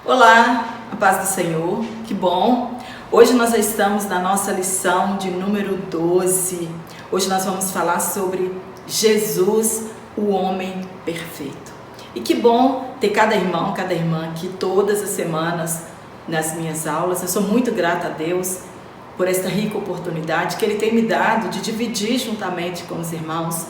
Olá, a paz do Senhor, que bom! Hoje nós já estamos na nossa lição de número 12. Hoje nós vamos falar sobre Jesus, o homem perfeito. E que bom ter cada irmão, cada irmã aqui todas as semanas nas minhas aulas. Eu sou muito grata a Deus por esta rica oportunidade que Ele tem me dado de dividir juntamente com os irmãos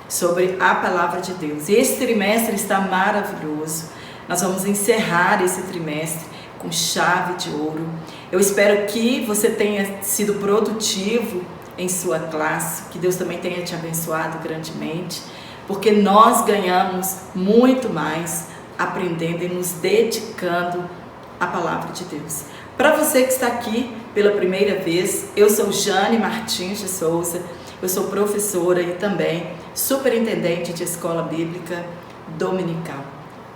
sobre a palavra de Deus. E esse trimestre está maravilhoso. Nós vamos encerrar esse trimestre com chave de ouro. Eu espero que você tenha sido produtivo em sua classe, que Deus também tenha te abençoado grandemente, porque nós ganhamos muito mais aprendendo e nos dedicando à palavra de Deus. Para você que está aqui pela primeira vez, eu sou Jane Martins de Souza, eu sou professora e também superintendente de escola bíblica dominical.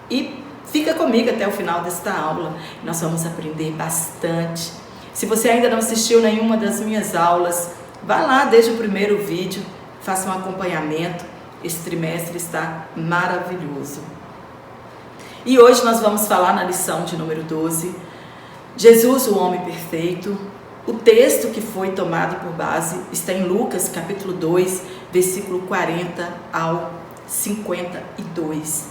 E fica comigo até o final desta aula, nós vamos aprender bastante. Se você ainda não assistiu nenhuma das minhas aulas, vá lá desde o primeiro vídeo, faça um acompanhamento, esse trimestre está maravilhoso. E hoje nós vamos falar na lição de número 12, Jesus, o homem perfeito. O texto que foi tomado por base está em Lucas capítulo 2, versículo 40 ao 52.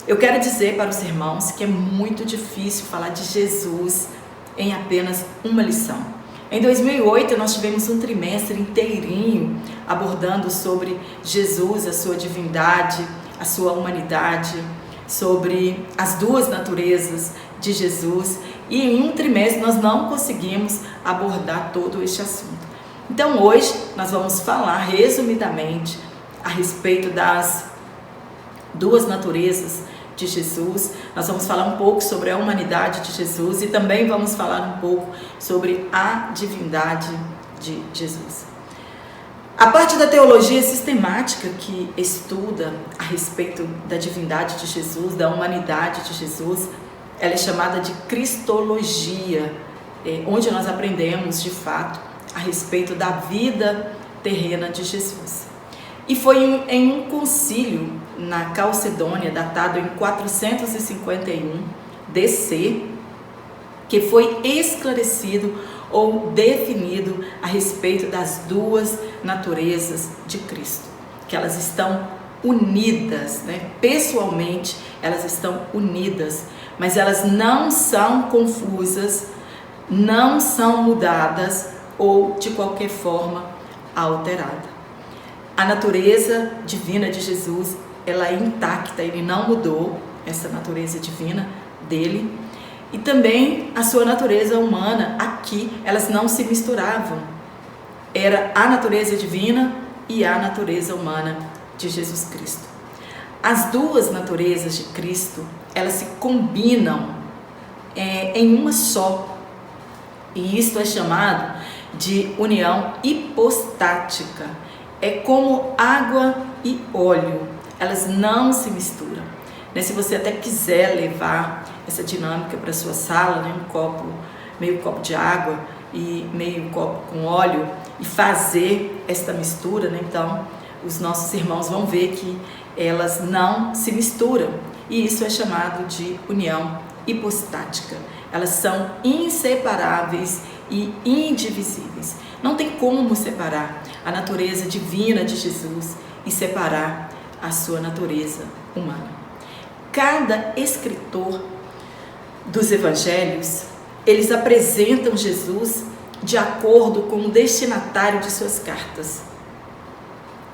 Eu quero dizer para os irmãos que é muito difícil falar de Jesus em apenas uma lição. Em 2008 nós tivemos um trimestre inteirinho abordando sobre Jesus, a sua divindade, a sua humanidade, sobre as duas naturezas de Jesus, e em um trimestre nós não conseguimos abordar todo este assunto. Então hoje nós vamos falar resumidamente a respeito das duas naturezas de Jesus. Nós vamos falar um pouco sobre a humanidade de Jesus e também vamos falar um pouco sobre a divindade de Jesus. A parte da teologia sistemática que estuda a respeito da divindade de Jesus, da humanidade de Jesus, ela é chamada de cristologia, onde nós aprendemos de fato a respeito da vida terrena de Jesus. E foi em um concílio na Calcedônia, datado em 451 DC, que foi esclarecido ou definido a respeito das duas naturezas de Cristo, que elas estão unidas, pessoalmente elas estão unidas, mas elas não são confusas, não são mudadas ou de qualquer forma alterada. A natureza divina de Jesus, ela é intacta, ele não mudou essa natureza divina dele. E também a sua natureza humana, aqui, elas não se misturavam. Era a natureza divina e a natureza humana de Jesus Cristo. As duas naturezas de Cristo, elas se combinam em uma só. E isto é chamado de união hipostática. É como água e óleo, elas não se misturam. Se você até quiser levar essa dinâmica para a sua sala, meio copo de água e meio copo com óleo, e fazer esta mistura, então os nossos irmãos vão ver que elas não se misturam. E isso é chamado de união hipostática. Elas são inseparáveis e indivisíveis. Não tem como separar a natureza divina de Jesus e separar a sua natureza humana. Cada escritor dos evangelhos, eles apresentam Jesus de acordo com o destinatário de suas cartas.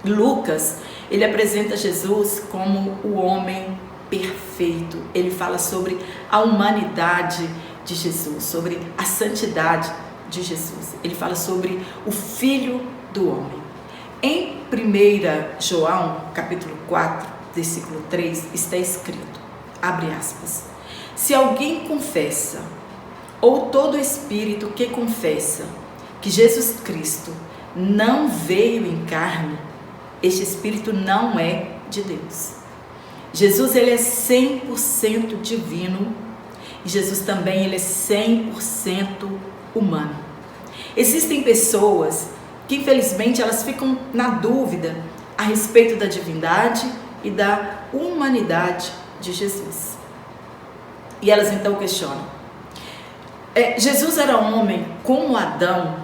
Lucas, ele apresenta Jesus como o homem perfeito. Ele fala sobre a humanidade de Jesus, sobre a santidade de Jesus. Ele fala sobre o Filho do Homem. Em 1 João, capítulo 4, versículo 3, está escrito, abre aspas, se alguém confessa, ou todo espírito que confessa que Jesus Cristo não veio em carne, este espírito não é de Deus. Jesus, ele é 100% divino e Jesus também ele é 100% humano. Existem pessoas que infelizmente elas ficam na dúvida a respeito da divindade e da humanidade de Jesus. E elas então questionam. Jesus era homem como Adão,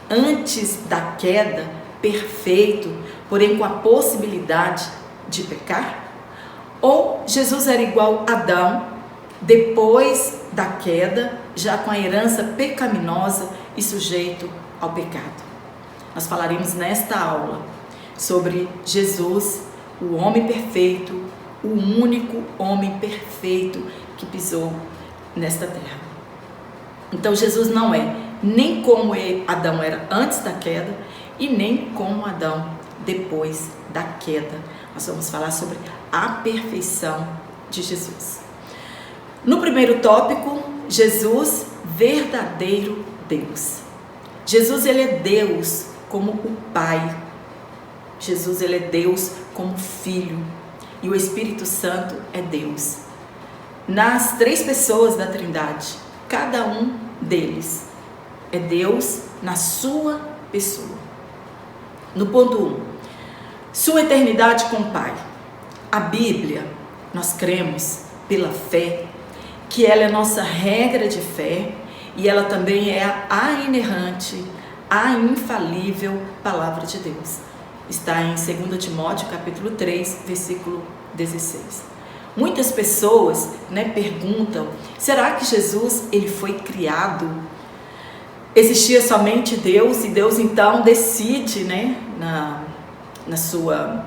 antes da queda, perfeito, porém com a possibilidade de pecar? Ou Jesus era igual a Adão, depois da queda, já com a herança pecaminosa e sujeito ao pecado? Nós falaremos nesta aula sobre Jesus, o homem perfeito, o único homem perfeito que pisou nesta terra. Então Jesus não é nem como Adão era antes da queda e nem como Adão depois da queda. Nós vamos falar sobre a perfeição de Jesus. No primeiro tópico, Jesus, verdadeiro Deus. Jesus, ele é Deus como o Pai. Jesus, ele é Deus como Filho. E o Espírito Santo é Deus. Nas três pessoas da Trindade, cada um deles é Deus na sua pessoa. No ponto 1, sua eternidade com o Pai. A Bíblia, nós cremos pela fé, que ela é nossa regra de fé e ela também é a inerrante, a infalível palavra de Deus. Está em 2 Timóteo capítulo 3, versículo 16. Muitas pessoas perguntam, será que Jesus ele foi criado? Existia somente Deus e Deus então decide, na sua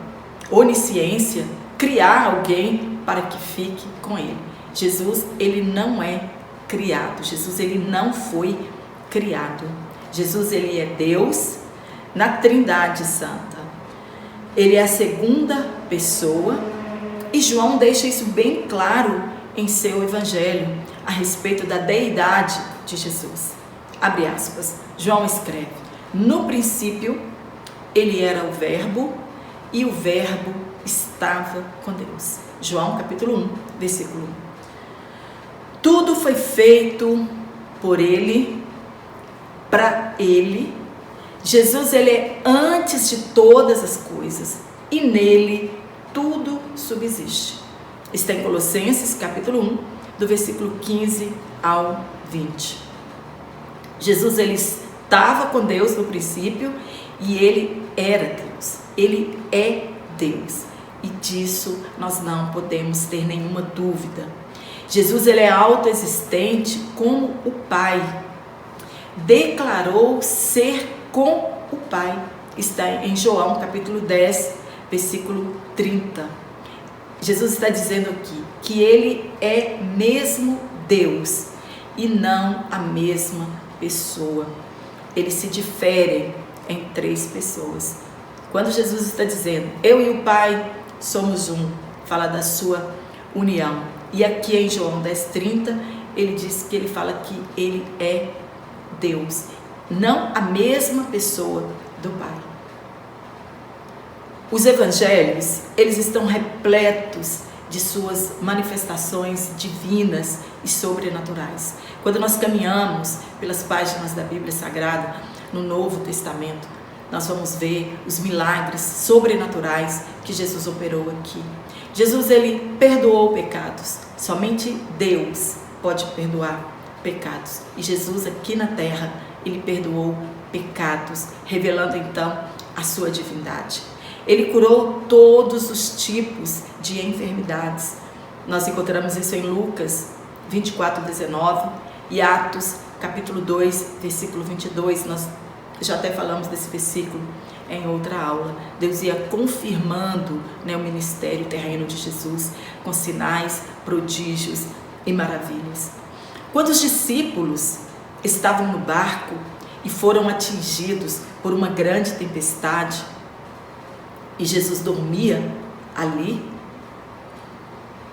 onisciência, criar alguém para que fique com ele. Jesus, ele não é criado. Jesus, ele não foi criado. Jesus, ele é Deus na Trindade Santa. Ele é a segunda pessoa e João deixa isso bem claro em seu evangelho a respeito da deidade de Jesus. Abre aspas, João escreve, no princípio ele era o verbo e o verbo estava com Deus. João capítulo 1, versículo 1. Tudo foi feito por ele, para ele. Jesus, ele é antes de todas as coisas e nele tudo subsiste. Está em Colossenses capítulo 1, do versículo 15 ao 20. Jesus, ele estava com Deus no princípio e ele era Deus. Ele é Deus e disso nós não podemos ter nenhuma dúvida. Jesus, ele é autoexistente como o Pai. Declarou ser com o Pai. Está em João capítulo 10, versículo 30. Jesus está dizendo aqui que ele é mesmo Deus e não a mesma pessoa. Eles se diferem em três pessoas. Quando Jesus está dizendo, eu e o Pai somos um, fala da sua união. E aqui em João 10:30, ele diz que ele fala que ele é Deus, não a mesma pessoa do Pai. Os evangelhos, eles estão repletos de suas manifestações divinas e sobrenaturais. Quando nós caminhamos pelas páginas da Bíblia Sagrada, no Novo Testamento, nós vamos ver os milagres sobrenaturais que Jesus operou aqui. Jesus, ele perdoou pecados. Somente Deus pode perdoar pecados. E Jesus aqui na terra, ele perdoou pecados, revelando então a sua divindade. Ele curou todos os tipos de enfermidades. Nós encontramos isso em Lucas 24:19 e Atos capítulo 2, versículo 22. Nós já até falamos desse versículo em outra aula. Deus ia confirmando o ministério terreno de Jesus com sinais, prodígios e maravilhas. Quando os discípulos estavam no barco e foram atingidos por uma grande tempestade e Jesus dormia ali,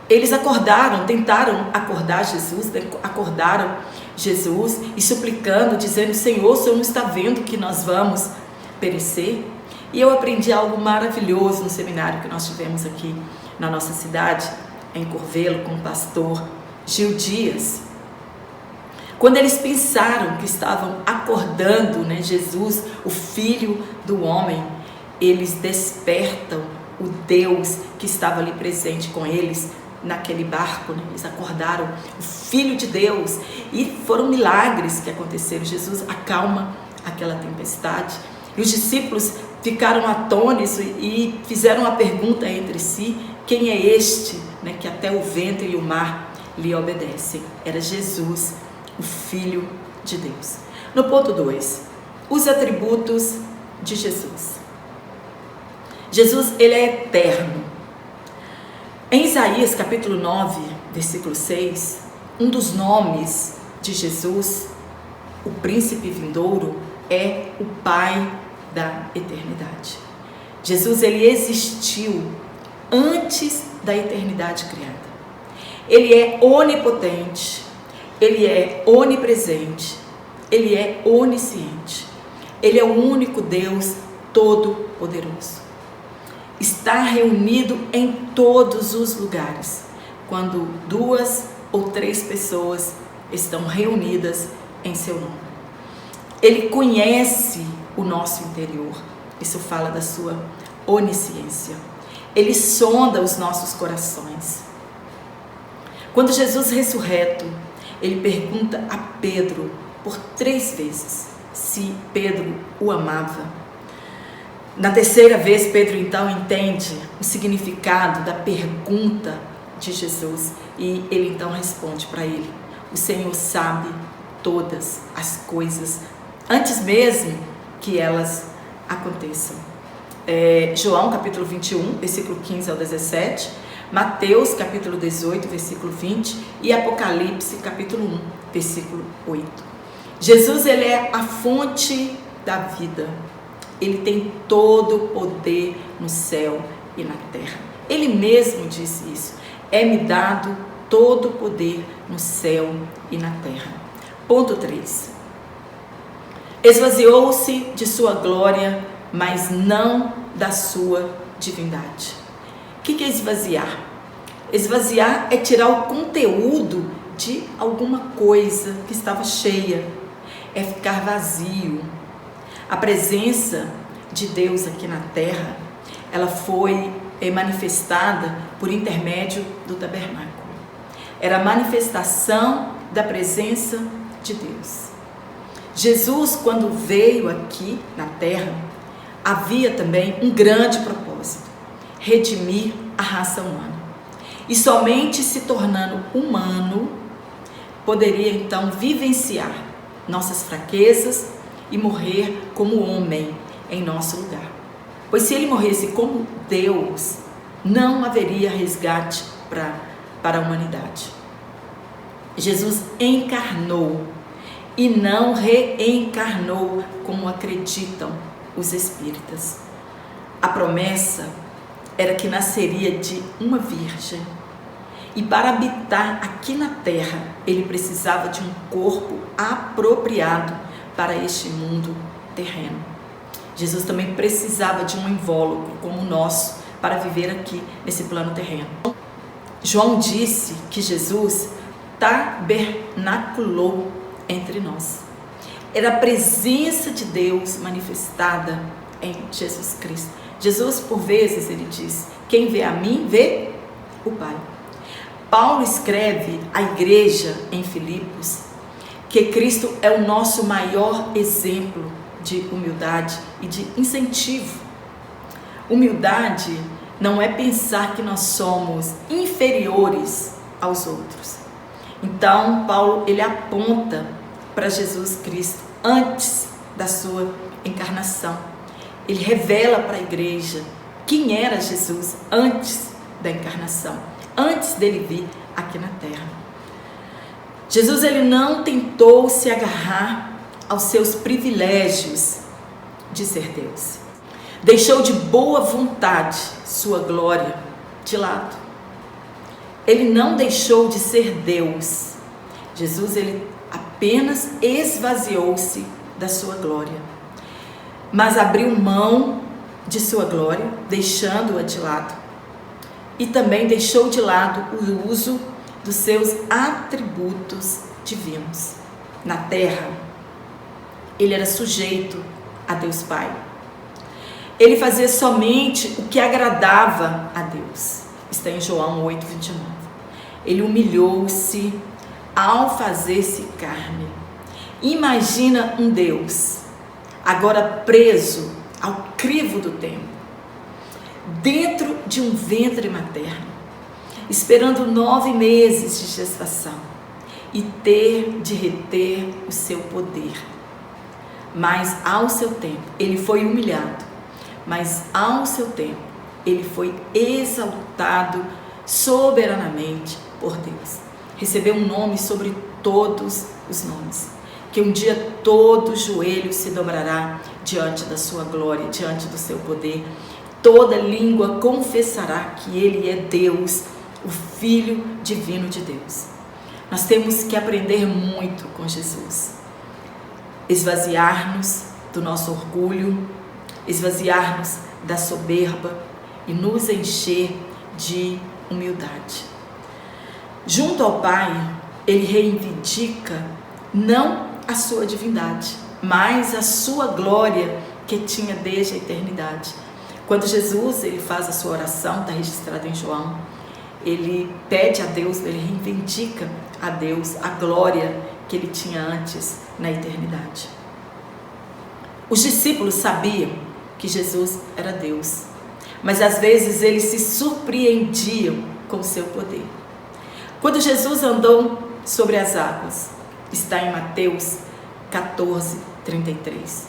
eles acordaram, tentaram acordar Jesus, acordaram Jesus e suplicando, dizendo, Senhor, o Senhor não está vendo que nós vamos perecer? E eu aprendi algo maravilhoso no seminário que nós tivemos aqui na nossa cidade, em Curvelo, com o pastor Gil Dias. Quando eles pensaram que estavam acordando, Jesus, o Filho do Homem, eles despertam o Deus que estava ali presente com eles naquele barco, né? Eles acordaram o Filho de Deus e foram milagres que aconteceram. Jesus acalma aquela tempestade e os discípulos ficaram atônitos e fizeram a pergunta entre si: quem é este, né, que até o vento e o mar lhe obedecem? Era Jesus, o Filho de Deus. No ponto 2, os atributos de Jesus. Jesus, ele é eterno. Em Isaías capítulo 9, versículo 6, um dos nomes de Jesus, o príncipe vindouro, é o Pai da eternidade. Jesus, ele existiu antes da eternidade criada. Ele é onipotente, ele é onipresente, ele é onisciente. Ele é o único Deus todo-poderoso. Está reunido em todos os lugares, quando 2 ou 3 pessoas estão reunidas em seu nome. Ele conhece o nosso interior, isso fala da sua onisciência. Ele sonda os nossos corações. Quando Jesus ressurreto, ele pergunta a Pedro por 3 vezes se Pedro o amava. Na 3ª vez, Pedro então entende o significado da pergunta de Jesus e ele então responde para ele: o Senhor sabe todas as coisas antes mesmo que elas aconteçam. João capítulo 21, versículo 15 ao 17, Mateus capítulo 18, versículo 20 e Apocalipse capítulo 1, versículo 8. Jesus, ele é a fonte da vida. Ele tem todo o poder no céu e na terra. Ele mesmo disse isso: é-me dado todo o poder no céu e na terra. Ponto 3. Esvaziou-se de sua glória, mas não da sua divindade. O que é esvaziar? Esvaziar é tirar o conteúdo de alguma coisa que estava cheia. É ficar vazio. A presença de Deus aqui na terra, ela foi manifestada por intermédio do tabernáculo. Era a manifestação da presença de Deus. Jesus, quando veio aqui na terra, havia também um grande propósito: redimir a raça humana. E somente se tornando humano, poderia então vivenciar nossas fraquezas e morrer como homem em nosso lugar. Pois se ele morresse como Deus, não haveria resgate para a humanidade. Jesus encarnou e não reencarnou, como acreditam os espíritas. A promessa era que nasceria de uma virgem. E para habitar aqui na terra, ele precisava de um corpo apropriado para este mundo terreno. Jesus também precisava de um invólucro como o nosso para viver aqui nesse plano terreno. João disse que Jesus tabernaculou entre nós. Era a presença de Deus manifestada em Jesus Cristo. Jesus, por vezes, ele diz: quem vê a mim, vê o Pai. Paulo escreve à igreja em Filipos que Cristo é o nosso maior exemplo de humildade e de incentivo. Humildade não é pensar que nós somos inferiores aos outros. Então, Paulo, ele aponta para Jesus Cristo antes da sua encarnação. Ele revela para a igreja quem era Jesus antes da encarnação, antes dele vir aqui na terra. Jesus, ele não tentou se agarrar aos seus privilégios de ser Deus. Deixou de boa vontade sua glória de lado. Ele não deixou de ser Deus. Jesus, ele apenas esvaziou-se da sua glória, mas abriu mão de sua glória, deixando-a de lado. E também deixou de lado o uso dos seus atributos divinos. Na terra, ele era sujeito a Deus Pai. Ele fazia somente o que agradava a Deus. Está em João 8, 29. Ele humilhou-se ao fazer-se carne. Imagina um Deus agora preso ao crivo do tempo, dentro de um ventre materno, esperando 9 meses de gestação e ter de reter o seu poder. Mas ao seu tempo, ele foi humilhado, mas ao seu tempo, ele foi exaltado soberanamente por Deus. Recebeu um nome sobre todos os nomes, que um dia todo joelho se dobrará diante da sua glória, diante do seu poder. Toda língua confessará que ele é Deus, o Filho divino de Deus. Nós temos que aprender muito com Jesus. Esvaziar-nos do nosso orgulho, esvaziar-nos da soberba e nos encher de humildade. Junto ao Pai, ele reivindica não a sua divindade, mas a sua glória que tinha desde a eternidade. Quando Jesus ele faz a sua oração, está registrado em João, ele pede a Deus, ele reivindica a Deus a glória que ele tinha antes na eternidade. Os discípulos sabiam que Jesus era Deus, mas às vezes eles se surpreendiam com o seu poder. Quando Jesus andou sobre as águas, está em Mateus 14:33.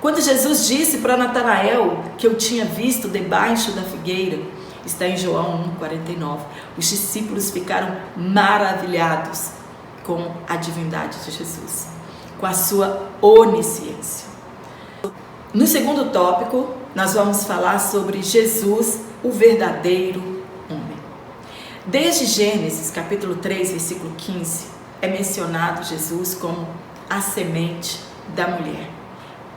Quando Jesus disse para Natanael que eu tinha visto debaixo da figueira, está em João 1:49. Os discípulos ficaram maravilhados com a divindade de Jesus, com a sua onisciência. No segundo tópico, nós vamos falar sobre Jesus, o verdadeiro homem. Desde Gênesis, capítulo 3, versículo 15, é mencionado Jesus como a semente da mulher,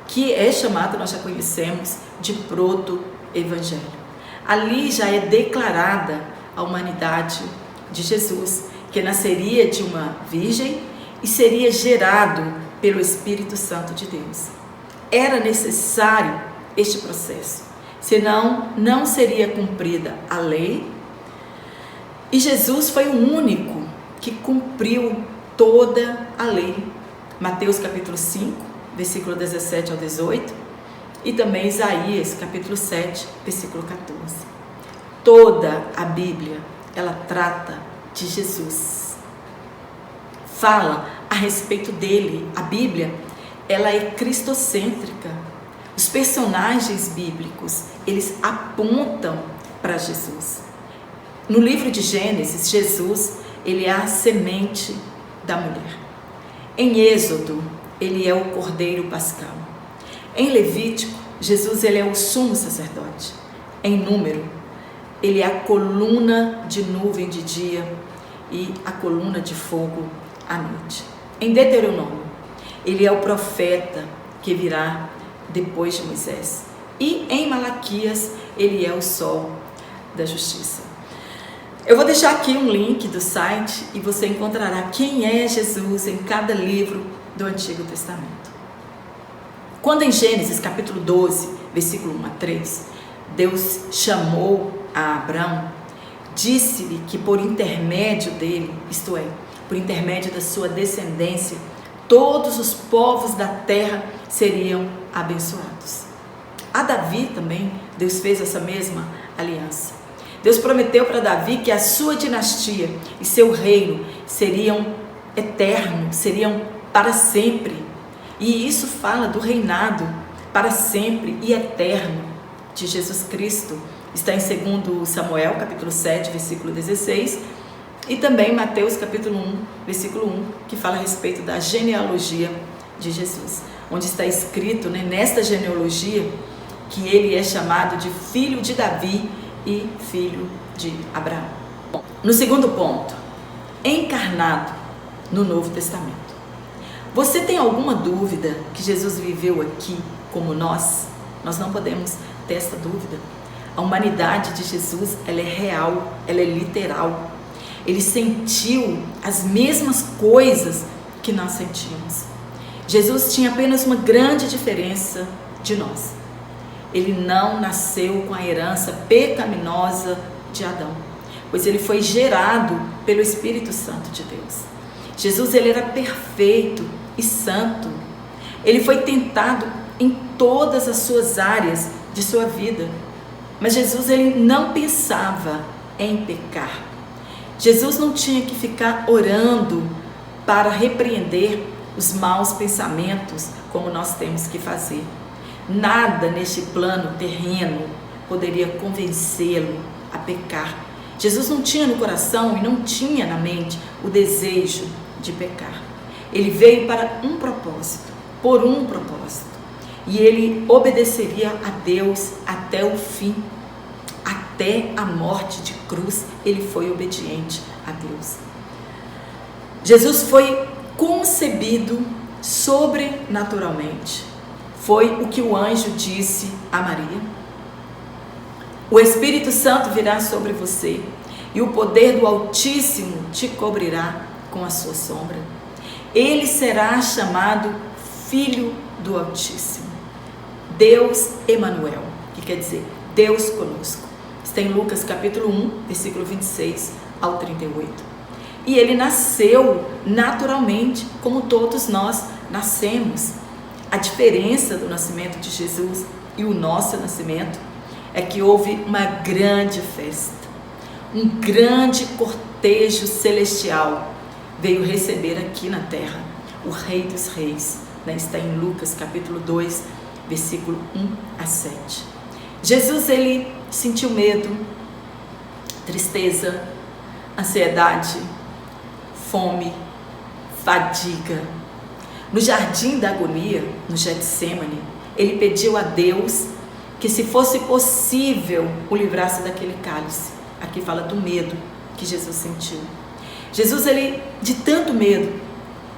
que é chamado, nós já conhecemos, de proto-evangelho. Ali já é declarada a humanidade de Jesus, que nasceria de uma virgem e seria gerado pelo Espírito Santo de Deus. Era necessário este processo, senão não seria cumprida a lei. E Jesus foi o único que cumpriu toda a lei. Mateus capítulo 5, versículo 17 ao 18, e também Isaías capítulo 7, versículo 14. Toda a Bíblia, ela trata de Jesus. Fala a respeito dele. A Bíblia, ela é cristocêntrica. Os personagens bíblicos, eles apontam para Jesus. No livro de Gênesis, Jesus, ele é a semente da mulher. Em Êxodo, ele é o Cordeiro Pascal. Em Levítico, Jesus ele é o sumo sacerdote. Em Número, ele é a coluna de nuvem de dia e a coluna de fogo à noite. Em Deuteronômio, ele é o profeta que virá depois de Moisés. E em Malaquias, ele é o sol da justiça. Eu vou deixar aqui um link do site e você encontrará quem é Jesus em cada livro do Antigo Testamento. Quando em Gênesis capítulo 12, versículo 1 a 3, Deus chamou a Abrão, disse-lhe que por intermédio dele, isto é, por intermédio da sua descendência, todos os povos da terra seriam abençoados. A Davi também, Deus fez essa mesma aliança. Deus prometeu para Davi que a sua dinastia e seu reino seriam eternos, seriam para sempre. E isso fala do reinado para sempre e eterno de Jesus Cristo. Está em 2 Samuel, capítulo 7, versículo 16, e também Mateus, capítulo 1, versículo 1, que fala a respeito da genealogia de Jesus, onde está escrito, nesta genealogia, que ele é chamado de filho de Davi e filho de Abraão. No segundo ponto, encarnado no Novo Testamento. Você tem alguma dúvida que Jesus viveu aqui como nós? Nós não podemos ter essa dúvida. A humanidade de Jesus, ela é real, ela é literal. Ele sentiu as mesmas coisas que nós sentimos. Jesus tinha apenas uma grande diferença de nós. Ele não nasceu com a herança pecaminosa de Adão, pois ele foi gerado pelo Espírito Santo de Deus. Jesus, ele era perfeito e santo. Ele foi tentado em todas as suas áreas de sua vida. Mas Jesus, ele não pensava em pecar. Jesus não tinha que ficar orando para repreender os maus pensamentos, como nós temos que fazer. Nada neste plano terreno poderia convencê-lo a pecar. Jesus não tinha no coração e não tinha na mente o desejo de pecar. Ele veio para um propósito, por um propósito. E ele obedeceria a Deus até o fim. Até a morte de cruz, ele foi obediente a Deus. Jesus foi concebido sobrenaturalmente. Foi o que o anjo disse a Maria. O Espírito Santo virá sobre você e o poder do Altíssimo te cobrirá com a sua sombra. Ele será chamado Filho do Altíssimo. Deus Emanuel, que quer dizer Deus conosco. Está em Lucas capítulo 1, versículo 26 ao 38. E ele nasceu naturalmente, como todos nós nascemos. A diferença do nascimento de Jesus e o nosso nascimento é que houve uma grande festa. Um grande cortejo celestial veio receber aqui na terra o Rei dos Reis. Está em Lucas capítulo 2, versículo 1 a 7. Jesus, ele sentiu medo, tristeza, ansiedade, fome, fadiga. No jardim da agonia, no Getsemane, ele pediu a Deus que, se fosse possível, o livrasse daquele cálice. Aqui fala do medo que Jesus sentiu. Jesus, ele, de tanto medo,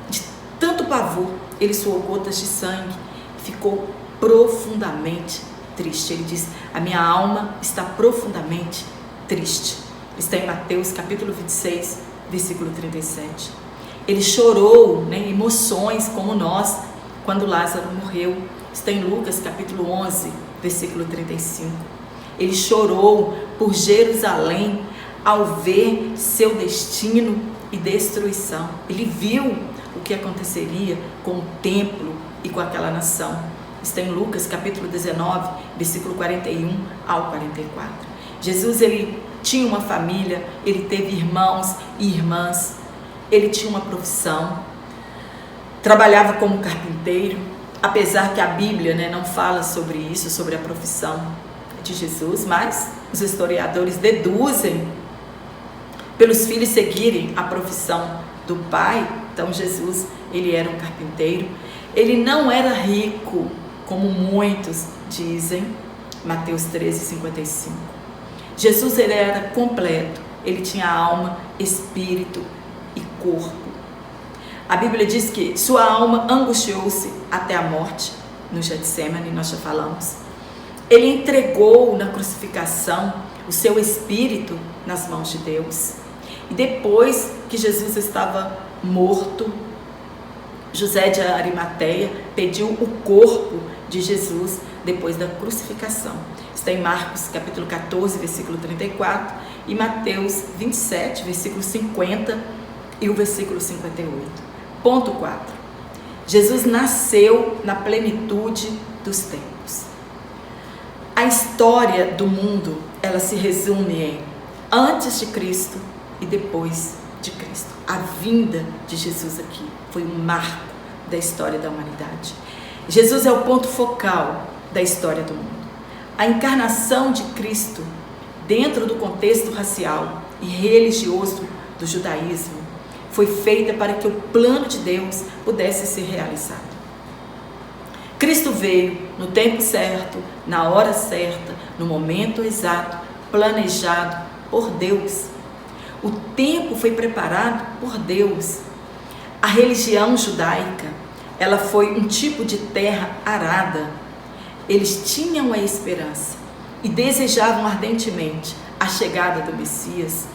de tanto pavor, ele suou gotas de sangue, ficou profundamente triste. Ele diz: a minha alma está profundamente triste. Está em Mateus capítulo 26, versículo 37. Ele chorou, emoções como nós, quando Lázaro morreu. Está em Lucas capítulo 11, versículo 35. Ele chorou por Jerusalém ao ver seu destino e destruição. Ele viu o que aconteceria com o templo e com aquela nação. Está em Lucas capítulo 19, versículo 41 ao 44. Jesus, ele tinha uma família, ele teve irmãos e irmãs, ele tinha uma profissão, trabalhava como carpinteiro, apesar que a Bíblia não fala sobre isso, sobre a profissão de Jesus, mas os historiadores deduzem pelos filhos seguirem a profissão do pai. Então Jesus, ele era um carpinteiro, ele não era rico, como muitos dizem, Mateus 13, 55. Jesus, ele era completo, ele tinha alma, espírito e corpo. A Bíblia diz que sua alma angustiou-se até a morte, no Getsemane, nós já falamos. Ele entregou na crucificação o seu espírito nas mãos de Deus. E depois que Jesus estava morto, José de Arimateia pediu o corpo de Jesus depois da crucificação. Está em Marcos capítulo 14, versículo 34 e Mateus 27, versículo 50 e o versículo 58. Ponto 4. Jesus nasceu na plenitude dos tempos. A história do mundo, ela se resume em antes de Cristo e depois de Cristo. A vinda de Jesus aqui foi um marco da história da humanidade. Jesus é o ponto focal da história do mundo. A encarnação de Cristo dentro do contexto racial e religioso do judaísmo foi feita para que o plano de Deus pudesse ser realizado. Cristo veio no tempo certo, na hora certa, no momento exato, planejado por Deus. O tempo foi preparado por Deus. A religião judaica, ela foi um tipo de terra arada. Eles tinham a esperança e desejavam ardentemente a chegada do Messias.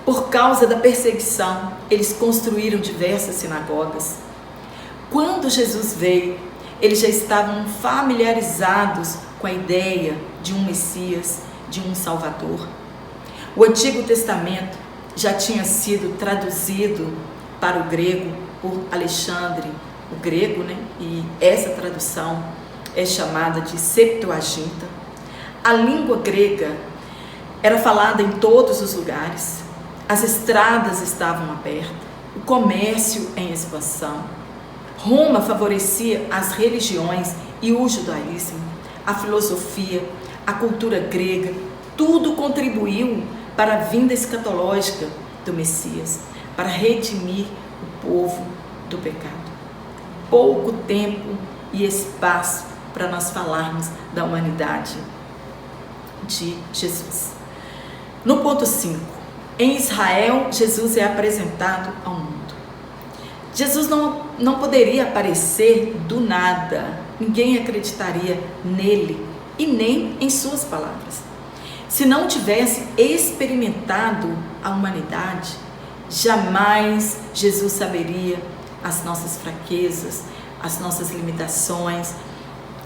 Por causa da perseguição, eles construíram diversas sinagogas. Quando Jesus veio, eles já estavam familiarizados com a ideia de um Messias, de um Salvador. O Antigo Testamento já tinha sido traduzido para o grego por Alexandre o Grego, né? E essa tradução é chamada de Septuaginta. A língua grega era falada em todos os lugares, as estradas estavam abertas, o comércio em expansão. Roma favorecia as religiões e o judaísmo, a filosofia, a cultura grega, tudo contribuiu para a vinda escatológica do Messias, para redimir o povo do pecado. Pouco tempo e espaço para nós falarmos da humanidade de Jesus. No ponto 5, em Israel, Jesus é apresentado ao mundo. Jesus não poderia aparecer do nada, ninguém acreditaria nele e nem em suas palavras. Se não tivesse experimentado a humanidade, jamais Jesus saberia as nossas fraquezas, as nossas limitações,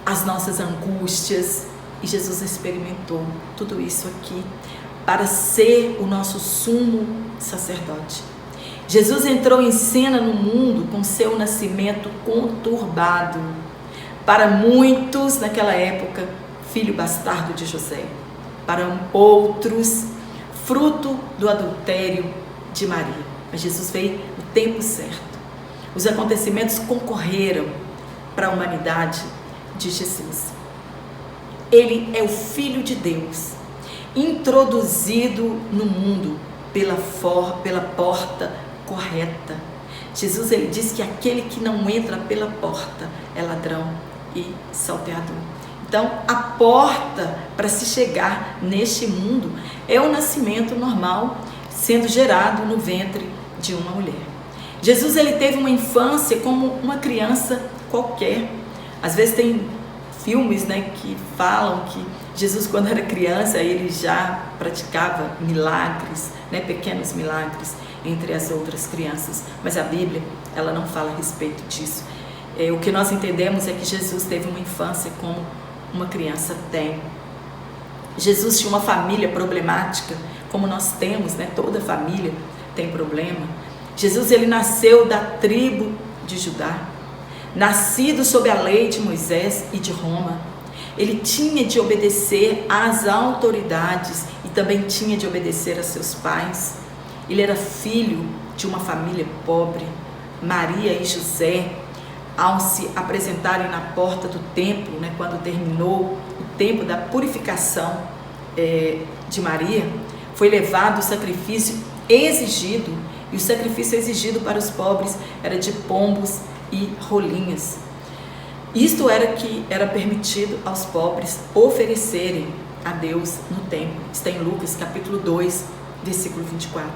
as nossas angústias. E Jesus experimentou tudo isso aqui para ser o nosso sumo sacerdote. Jesus entrou em cena no mundo com seu nascimento conturbado. Para muitos, naquela época, filho bastardo de José. Para outros, fruto do adultério de Maria. Mas Jesus veio no tempo certo. Os acontecimentos concorreram para a humanidade de Jesus. Ele é o Filho de Deus, introduzido no mundo pela porta correta. Jesus, ele diz que aquele que não entra pela porta é ladrão e salteador. Então, a porta para se chegar neste mundo é o nascimento normal, sendo gerado no ventre de uma mulher. Jesus, ele teve uma infância como uma criança qualquer. Às vezes tem filmes, né, que falam que Jesus, quando era criança, ele já praticava milagres, né, pequenos milagres entre as outras crianças. Mas a Bíblia, ela não fala a respeito disso. O que nós entendemos é que Jesus teve uma infância como uma criança tem. Jesus tinha uma família problemática, como nós temos, né? Toda família tem problema. Jesus, ele nasceu da tribo de Judá, nascido sob a lei de Moisés e de Roma. Ele tinha de obedecer às autoridades e também tinha de obedecer a seus pais. Ele era filho de uma família pobre. Maria e José, ao se apresentarem na porta do templo, né, quando terminou o tempo da purificação de Maria, foi levado o sacrifício exigido, e o sacrifício exigido para os pobres era de pombos e rolinhas. Isto era que era permitido aos pobres oferecerem a Deus no templo. Está em Lucas capítulo 2, versículo 24.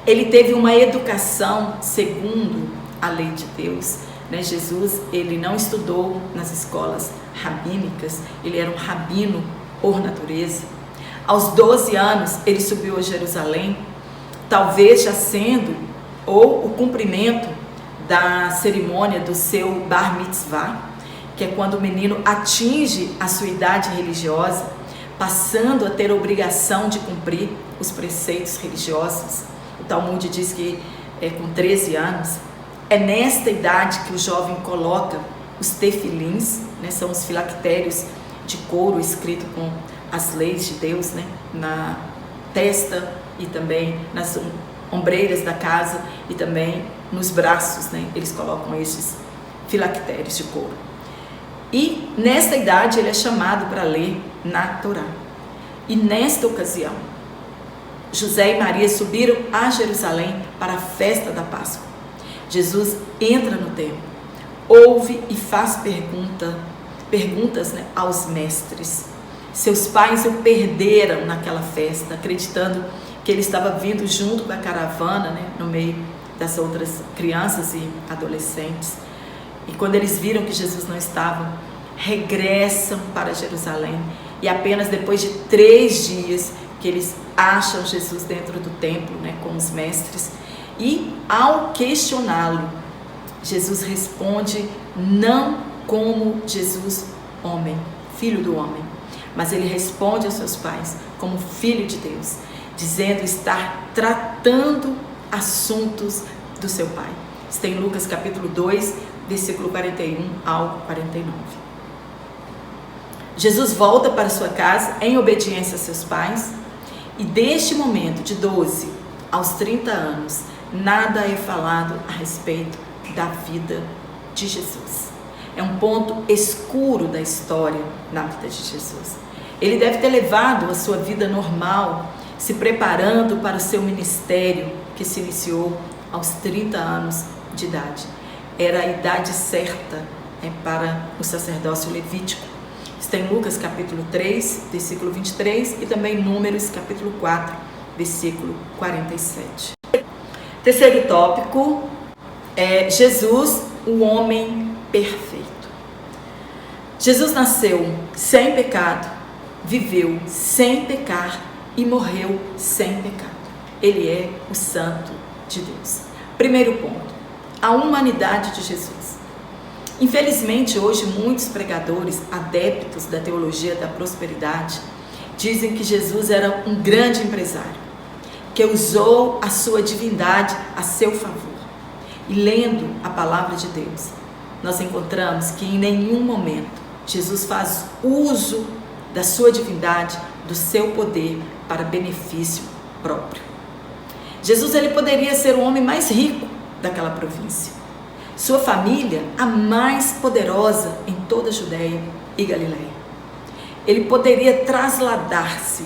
Ele teve uma educação segundo a lei de Deus, né? Jesus, ele não estudou nas escolas rabínicas, ele era um rabino por natureza. Aos 12 anos, ele subiu a Jerusalém, talvez já sendo ou o cumprimento da cerimônia do seu bar mitzvah, que é quando o menino atinge a sua idade religiosa, passando a ter a obrigação de cumprir os preceitos religiosos. O Talmud diz que com 13 anos, é nesta idade que o jovem coloca os tefilins, né, são os filactérios de couro escrito com as leis de Deus, né, na testa e também nas ombreiras da casa e também nos braços, né, eles colocam esses filactérios de couro. E nesta idade ele é chamado para ler na Torá. E nesta ocasião, José e Maria subiram a Jerusalém para a festa da Páscoa. Jesus entra no templo, ouve e faz perguntas, né, aos mestres. Seus pais o perderam naquela festa, acreditando que ele estava vindo junto com a caravana, né, no meio das outras crianças e adolescentes. E quando eles viram que Jesus não estava, regressam para Jerusalém. E apenas depois de 3 dias que eles acham Jesus dentro do templo, né, com os mestres. E ao questioná-lo, Jesus responde não como Jesus homem, filho do homem, mas ele responde aos seus pais como filho de Deus. dizendo estar tratando assuntos do seu Pai. Está em Lucas capítulo 2, versículo 41 ao 49. Jesus volta para sua casa em obediência a seus pais e deste momento, de 12 aos 30 anos, nada é falado a respeito da vida de Jesus. É um ponto escuro da história na vida de Jesus. Ele deve ter levado a sua vida normal, se preparando para o seu ministério, que se iniciou aos 30 anos de idade. Era a idade certa para o sacerdócio levítico. Está em Lucas capítulo 3, versículo 23 e também Números capítulo 4, versículo 47. Terceiro tópico é Jesus, o homem perfeito. Jesus nasceu sem pecado, viveu sem pecar e morreu sem pecado. Ele é o Santo de Deus. Primeiro ponto, a humanidade de Jesus. Infelizmente, hoje, muitos pregadores adeptos da teologia da prosperidade dizem que Jesus era um grande empresário, que usou a sua divindade a seu favor. E lendo a palavra de Deus, nós encontramos que em nenhum momento Jesus faz uso da sua divindade, do seu poder para benefício próprio. Jesus, ele poderia ser o homem mais rico daquela província. Sua família, a mais poderosa em toda a Judéia e Galileia. Ele poderia trasladar-se,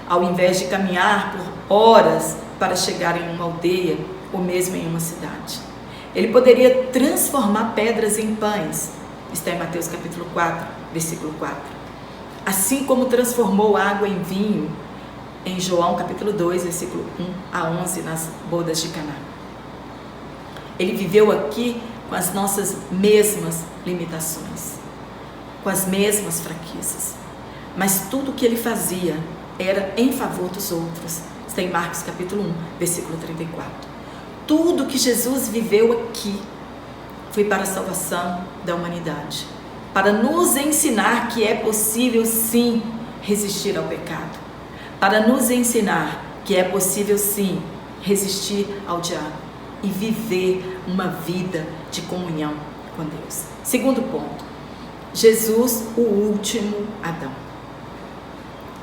ao invés de caminhar por horas para chegar em uma aldeia ou mesmo em uma cidade. Ele poderia transformar pedras em pães. Está em Mateus capítulo 4, versículo 4. Assim como transformou água em vinho em João capítulo 2, versículo 1 a 11, nas bodas de Caná. Ele viveu aqui com as nossas mesmas limitações, com as mesmas fraquezas, mas tudo o que ele fazia era em favor dos outros. Está em Marcos capítulo 1, versículo 34. Tudo que Jesus viveu aqui foi para a salvação da humanidade, para nos ensinar que é possível sim resistir ao pecado, para nos ensinar que é possível sim resistir ao diabo e viver uma vida de comunhão com Deus. Segundo ponto, Jesus, o último Adão.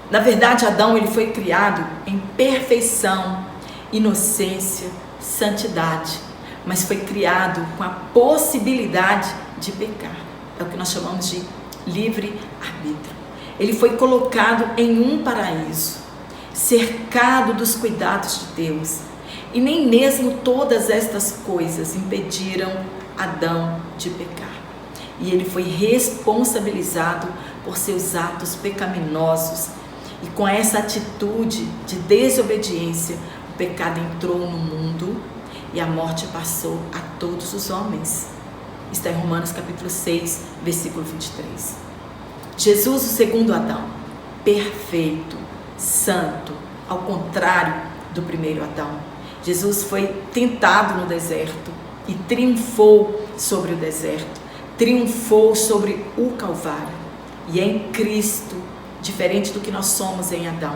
Na verdade, Adão ele foi criado em perfeição, inocência, santidade, mas foi criado com a possibilidade de pecar. É o que nós chamamos de livre-arbítrio. Ele foi colocado em um paraíso, cercado dos cuidados de Deus. E nem mesmo todas estas coisas impediram Adão de pecar. E ele foi responsabilizado por seus atos pecaminosos. E com essa atitude de desobediência, o pecado entrou no mundo e a morte passou a todos os homens. Está em Romanos capítulo 6, versículo 23. Jesus, o segundo Adão, perfeito, santo, ao contrário do primeiro Adão. Jesus foi tentado no deserto e triunfou sobre o deserto, triunfou sobre o Calvário. E é em Cristo, diferente do que nós somos em Adão,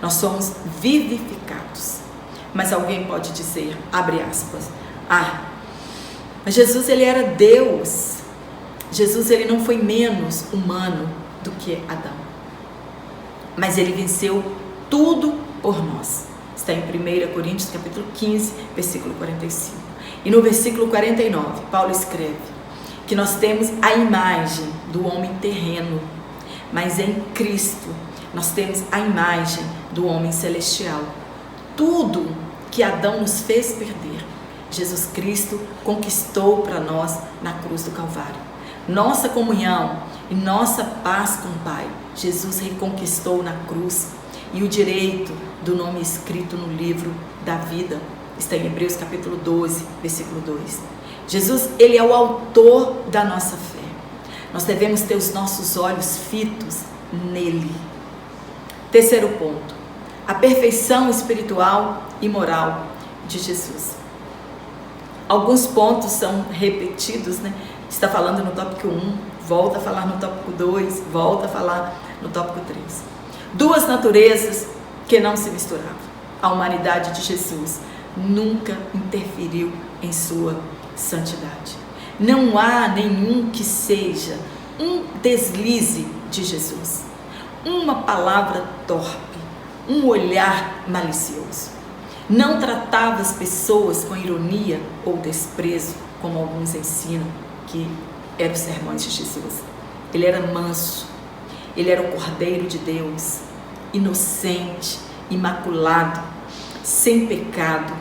nós somos vivificados. Mas alguém pode dizer, abre aspas, mas Jesus ele era Deus. Jesus ele não foi menos humano do que Adão. Mas ele venceu tudo por nós. Está em 1 Coríntios capítulo 15, versículo 45. E no versículo 49, Paulo escreve que nós temos a imagem do homem terreno, mas em Cristo nós temos a imagem do homem celestial. Tudo que Adão nos fez perder, Jesus Cristo conquistou para nós na cruz do Calvário. Nossa comunhão e nossa paz com o Pai, Jesus reconquistou na cruz. E o direito do nome escrito no livro da vida está em Hebreus capítulo 12, versículo 2. Jesus, ele é o autor da nossa fé. Nós devemos ter os nossos olhos fitos nele. Terceiro ponto, a perfeição espiritual e moral de Jesus. Alguns pontos são repetidos, né? Está falando no tópico 1, volta a falar no tópico 2, volta a falar no tópico 3. Duas naturezas que não se misturavam. a humanidade de Jesus nunca interferiu em sua santidade. Não há nenhum que seja um deslize de Jesus, uma palavra torpe, um olhar malicioso. Não tratava as pessoas com ironia ou desprezo, como alguns ensinam que eram os sermões de Jesus. Ele era manso, ele era o Cordeiro de Deus, inocente, imaculado, sem pecado.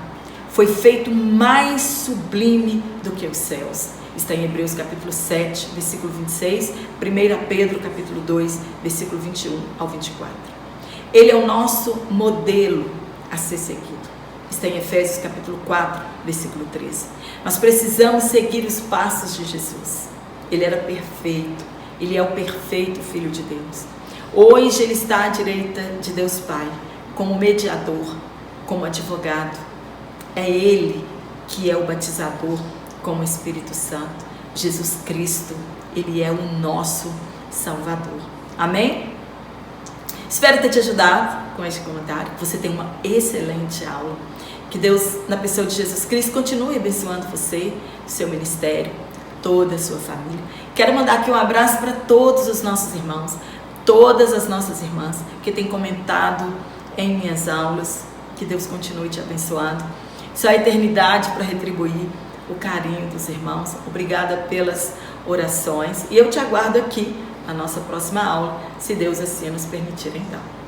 Foi feito mais sublime do que os céus. Está em Hebreus capítulo 7, versículo 26, 1 Pedro capítulo 2, versículo 21 ao 24. Ele é o nosso modelo a ser seguido. Está em Efésios capítulo 4, versículo 13. Nós precisamos seguir os passos de Jesus. Ele era perfeito, ele é o perfeito Filho de Deus. Hoje ele está à direita de Deus Pai, como mediador, como advogado. É ele que é o batizador com o Espírito Santo. Jesus Cristo, ele é o nosso Salvador. Amém? Espero ter te ajudado com este comentário. Que você tenha uma excelente aula. Que Deus, na pessoa de Jesus Cristo, continue abençoando você, seu ministério, toda a sua família. Quero mandar aqui um abraço para todos os nossos irmãos, todas as nossas irmãs que têm comentado em minhas aulas. Que Deus continue te abençoando. Só a eternidade para retribuir o carinho dos irmãos. Obrigada pelas orações. E eu te aguardo aqui na nossa próxima aula, se Deus assim nos permitir então.